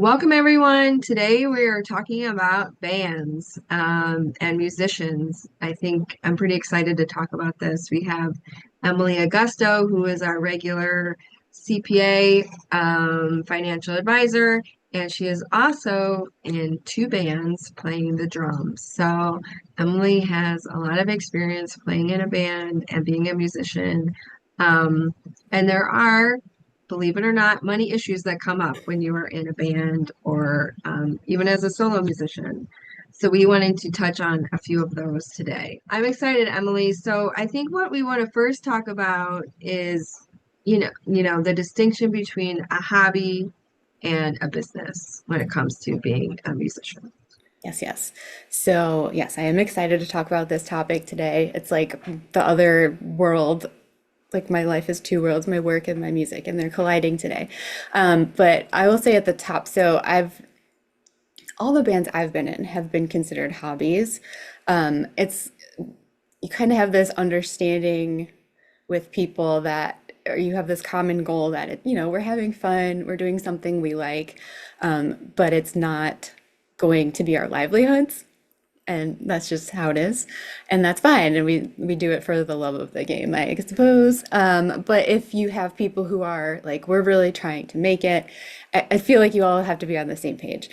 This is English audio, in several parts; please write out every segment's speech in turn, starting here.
Welcome, everyone. Today we are talking about bands and musicians. I think I'm pretty excited to talk about this. We have Emily Agosto, who is our regular CPA financial advisor, and she is also in two bands playing the drums. So Emily has a lot of experience playing in a band and being a musician. Um, and there are, believe it or not, money issues that come up when you are in a band or even as a solo musician. So we wanted to touch on a few of those today. I'm excited, Emily. So I think what we want to first talk about is, the distinction between a hobby and a business when it comes to being a musician. Yes, yes. So, yes, I am excited to talk about this topic today. It's like the other world, like my life is two worlds, my work and my music, and they're colliding today. But I will say at the top, all the bands I've been in have been considered hobbies. It's, you kind of have this understanding with people that, or you have this common goal that we're having fun, we're doing something we like, but it's not going to be our livelihoods, and that's just how it is, and that's fine. And we do it for the love of the game, I suppose. But if you have people who are like, we're really trying to make it, I feel like you all have to be on the same page.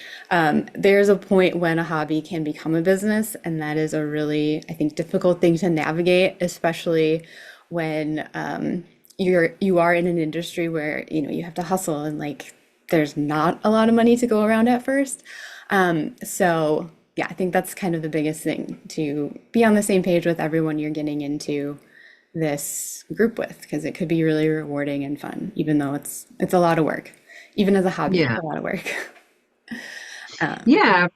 There's a point when a hobby can become a business, and that is a really, I think, difficult thing to navigate, especially when you are in an industry where you have to hustle, and like there's not a lot of money to go around at first. So yeah, I think that's kind of the biggest thing, to be on the same page with everyone you're getting into this group with, because it could be really rewarding and fun, even though it's a lot of work. Even as a hobby, it's Yeah. a lot of work. Yeah,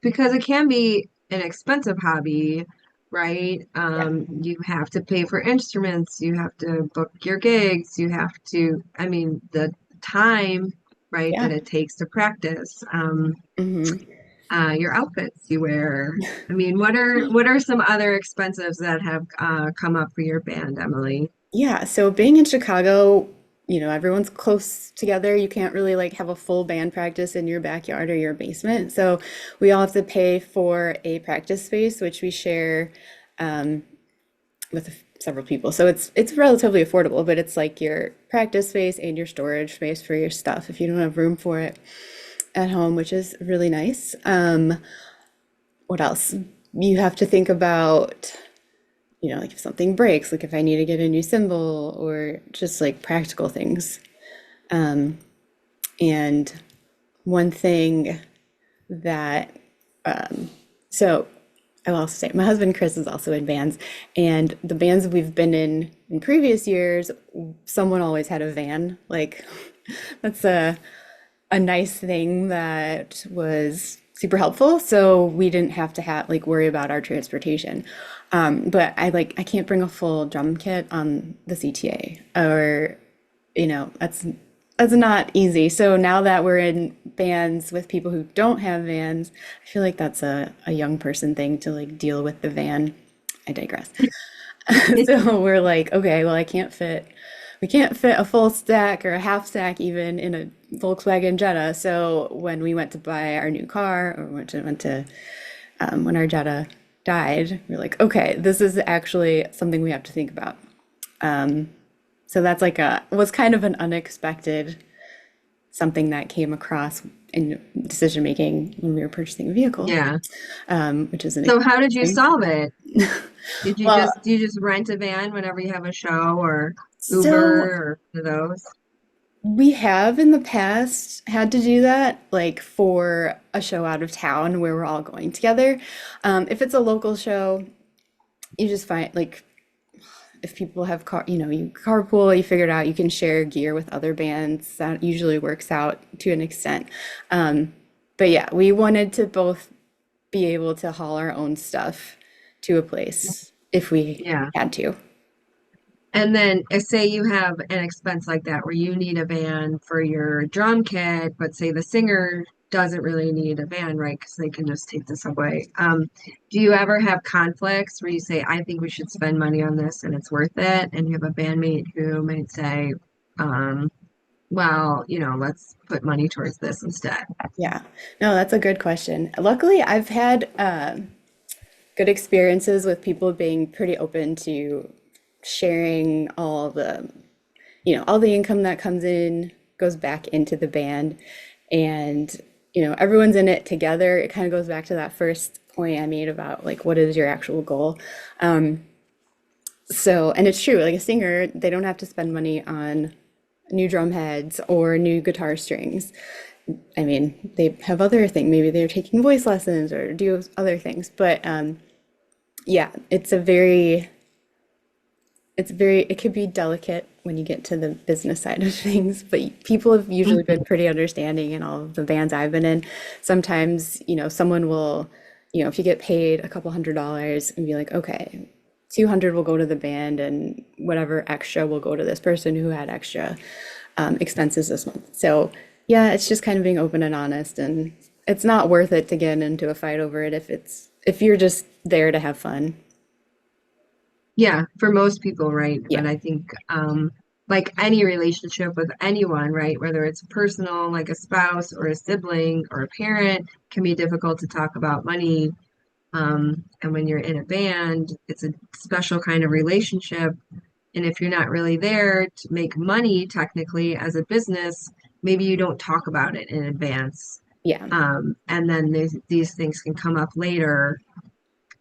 because it can be an expensive hobby, right? Yeah, You have to pay for instruments, you have to book your gigs, you have to, I mean, the time, right, yeah. that it takes to practice, Hmm. your outfits you wear. I mean, what are some other expenses that have come up for your band, Emily? Yeah, so being in Chicago, everyone's close together. You can't really like have a full band practice in your backyard or your basement. So we all have to pay for a practice space, which we share with several people. So it's relatively affordable, but it's like your practice space and your storage space for your stuff if you don't have room for it at home, which is really nice. What else? You have to think about, like if something breaks, like if I need to get a new cymbal or just like practical things. And one thing that, so I will also say, my husband Chris is also in bands, and the bands we've been in previous years, someone always had a van. Like that's a nice thing that was super helpful. So we didn't have to have like worry about our transportation. But I can't bring a full drum kit on the CTA, or that's not easy. So now that we're in bands with people who don't have vans, I feel like that's a young person thing to like deal with the van. I digress. So we're like, okay, well, we can't fit a full stack or a half stack even in a Volkswagen Jetta. So when we went to buy our new car, or when our Jetta died, we're like, okay, this is actually something we have to think about. So that's like was kind of an unexpected something that came across in decision making when we were purchasing a vehicle, Yeah. which is an So how did you exciting. solve it? Did you Well, just do you just rent a van whenever you have a show or Uber so or one of those? we have in the past had to do that, like for a show out of town where we're all going together. If it's a local show, you just find like if people have you carpool, you figure it out, you can share gear with other bands. That usually works out to an extent. But yeah, we wanted to both be able to haul our own stuff to a place if we Yeah. had to. And then say you have an expense like that where you need a van for your drum kit, but say the singer doesn't really need a van, right? Because they can just take the subway. Do you ever have conflicts where you say, I think we should spend money on this and it's worth it? And you have a bandmate who might say, um, well, let's put money towards this instead. Yeah. No, that's a good question. Luckily, I've had good experiences with people being pretty open to sharing all the income that comes in goes back into the band. And, everyone's in it together. It kind of goes back to that first point I made about like, what is your actual goal? So, and it's true, like a singer, they don't have to spend money on new drum heads or new guitar strings. I mean, they have other things. Maybe they're taking voice lessons or do other things. But yeah, it could be delicate when you get to the business side of things. But people have usually been Mhm. pretty understanding in all of the bands I've been in. Sometimes, someone will, if you get paid a couple $100s and be like, okay, 200 will go to the band and whatever extra will go to this person who had extra expenses this month. So yeah, it's just kind of being open and honest, and it's not worth it to get into a fight over it if you're just there to have fun. Yeah, for most people, right? Yeah. But I think like any relationship with anyone, right? Whether it's personal, like a spouse or a sibling or a parent, can be difficult to talk about money. And when you're in a band, it's a special kind of relationship. And if you're not really there to make money technically as a business, maybe you don't talk about it in advance. Yeah. And then these things can come up later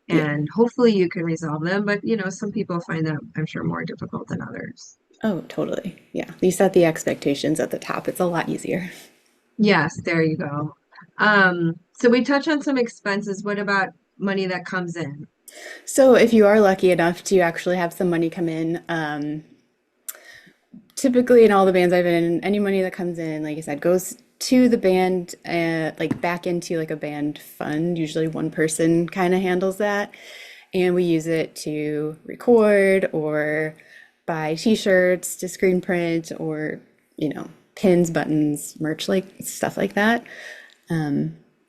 Yeah. and hopefully you can resolve them. But some people find that I'm sure more difficult than others. Oh, totally. Yeah. You set the expectations at the top. It's a lot easier. Yes, there you go. So we touch on some expenses. What about money that comes in? So if you are lucky enough to actually have some money come in, typically in all the bands I've been in, any money that comes in, like I said, goes to the band, like back into like a band fund. Usually one person kind of handles that, and we use it to record or buy t-shirts to screen print or, pins, buttons, merch, like stuff like that.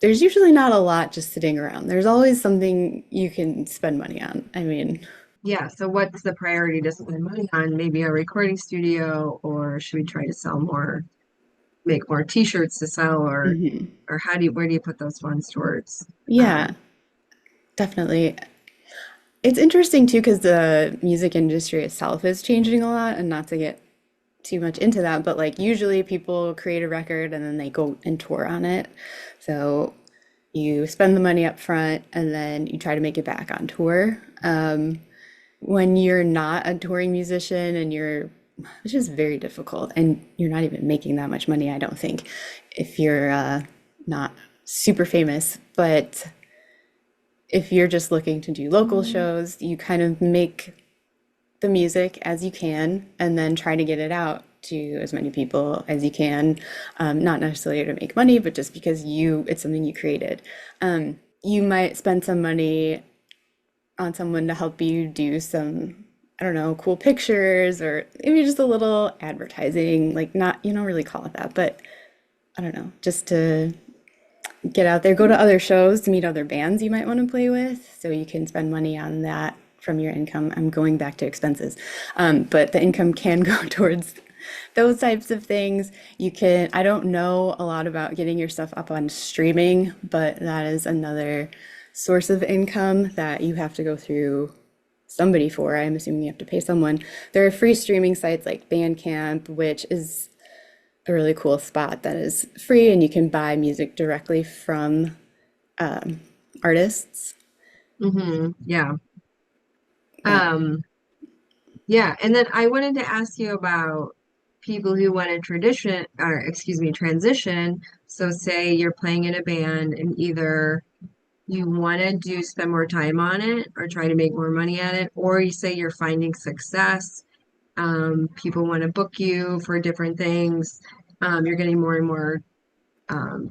There's usually not a lot just sitting around. There's always something you can spend money on. I mean, Yeah, so what's the priority to spend money on? Maybe a recording studio, or should we try to sell more, make more t-shirts to sell, or where do you put those funds towards? yeah, definitely. It's interesting too because the music industry itself is changing a lot, and not to get too much into that, but like usually people create a record and then they go and tour on it. So you spend the money up front and then you try to make it back on tour. When you're not a touring musician and which is very difficult, and you're not even making that much money, I don't think, if you're not super famous. But if you're just looking to do local shows, you kind of make the music as you can and then try to get it out to as many people as you can, not necessarily to make money, but just because it's something you created. You might spend some money on someone to help you do some, I don't know, cool pictures or maybe just a little advertising, like not, you don't really call it that, but I don't know, just to get out there, go to other shows to meet other bands you might want to play with. So you can spend money on that from your income. I'm going back to expenses. But the income can go towards those types of things. I don't know a lot about getting your stuff up on streaming, but that is another source of income that you have to go through somebody for. I'm assuming you have to pay someone. There are free streaming sites like Bandcamp, which is a really cool spot that is free and you can buy music directly from artists. Yeah. But Um, yeah, and then I wanted to ask you about people who want to transition. So say you're playing in a band and either you want to do spend more time on it or try to make more money at it, or you say you're finding success. People want to book you for different things. You're getting more and more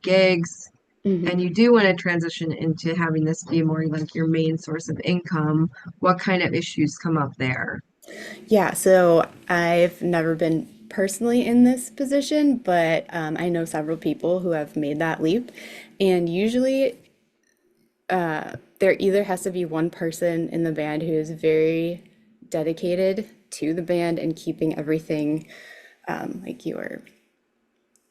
gigs, and you do want to transition into having this be more like your main source of income. What kind of issues come up there? yeah, so I've never been personally in this position, but I know several people who have made that leap. And usually there either has to be one person in the band who is very dedicated to the band and keeping everything like your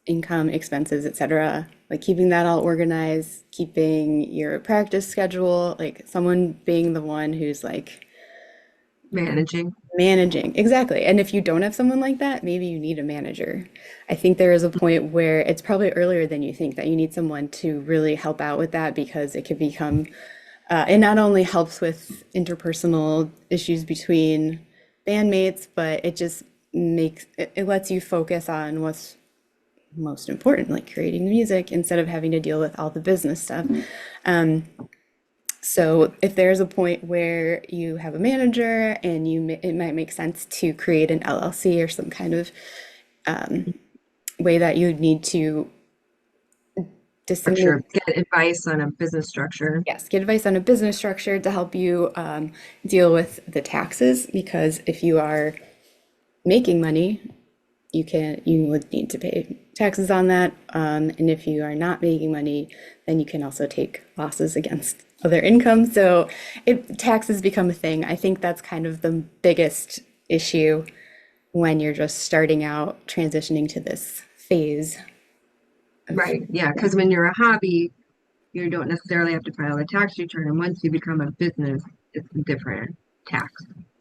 income, expenses, etc. Like keeping that all organized, keeping your practice schedule, like someone being the one who's like Managing. managing. Exactly. And if you don't have someone like that, maybe you need a manager. I think there is a point where it's probably earlier than you think that you need someone to really help out with that because it could become, it not only helps with interpersonal issues between bandmates, but it just it lets you focus on what's most important, like creating the music instead of having to deal with all the business stuff. So if there's a point where you have a manager and it might make sense to create an LLC or some kind of way that you need to disseminate, Structure. Get advice on a business structure. yes, get advice on a business structure to help you deal with the taxes. Because if you are making money, you would need to pay taxes on that. And if you are not making money, then you can also take losses against other income. So taxes become a thing. I think that's kind of the biggest issue when you're just starting out transitioning to this phase of, Right. Yeah. Because when you're a hobby, you don't necessarily have to file a tax return. And once you become a business, it's a different tax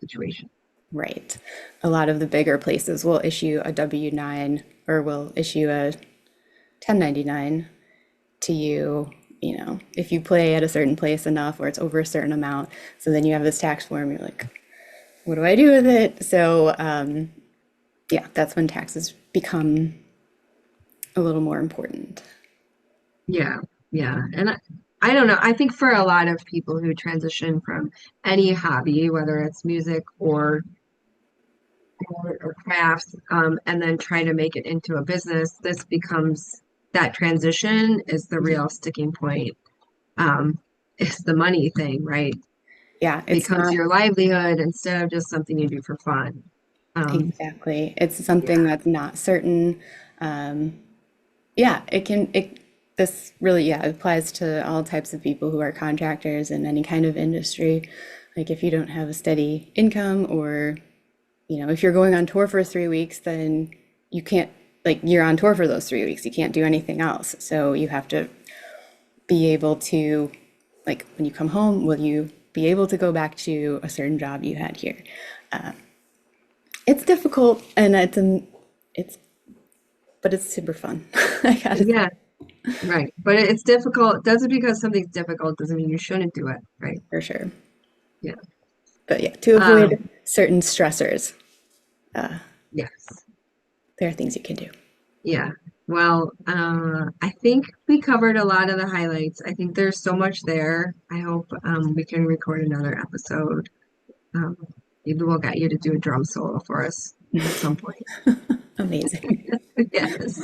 situation. right. A lot of the bigger places will issue a W-9 or will issue a 1099 to you, if you play at a certain place enough or it's over a certain amount. So then you have this tax form, you're like, what do I do with it? So, yeah, that's when taxes become a little more important. Yeah. Yeah. And I don't know. I think for a lot of people who transition from any hobby, whether it's music or crafts, and then try to make it into a business, this becomes that transition is the real sticking point. Um, it's the money thing, right? Yeah, it's Becomes not your livelihood instead of just something you do for fun. Um, exactly, it's something yeah, that's not certain. Yeah, this really, yeah, applies to all types of people who are contractors in any kind of industry. Like if you don't have a steady income or, if you're going on tour for 3 weeks, then you can't, like, you're on tour for those 3 weeks. You can't do anything else. So you have to be able to, like, when you come home, will you be able to go back to a certain job you had here? It's difficult and it's, but it's super fun. I gotta say, yeah, right. But it's difficult. Does it because something's difficult doesn't mean you shouldn't do it, right? for sure. Yeah. But yeah, to Um, avoid certain stressors, yes. there are things you can do. Yeah. Well, I think we covered a lot of the highlights. I think there's so much there. I hope we can record another episode. Um, Maybe we'll get you to do a drum solo for us at some point. Amazing. Yes.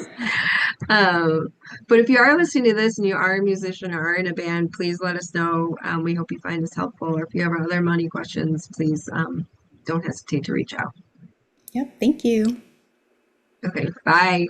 Um, but if you are listening to this and you are a musician or are in a band, please let us know. We hope you find this helpful. Or if you have other money questions, please don't hesitate to reach out. Yep, thank you. Okay, bye.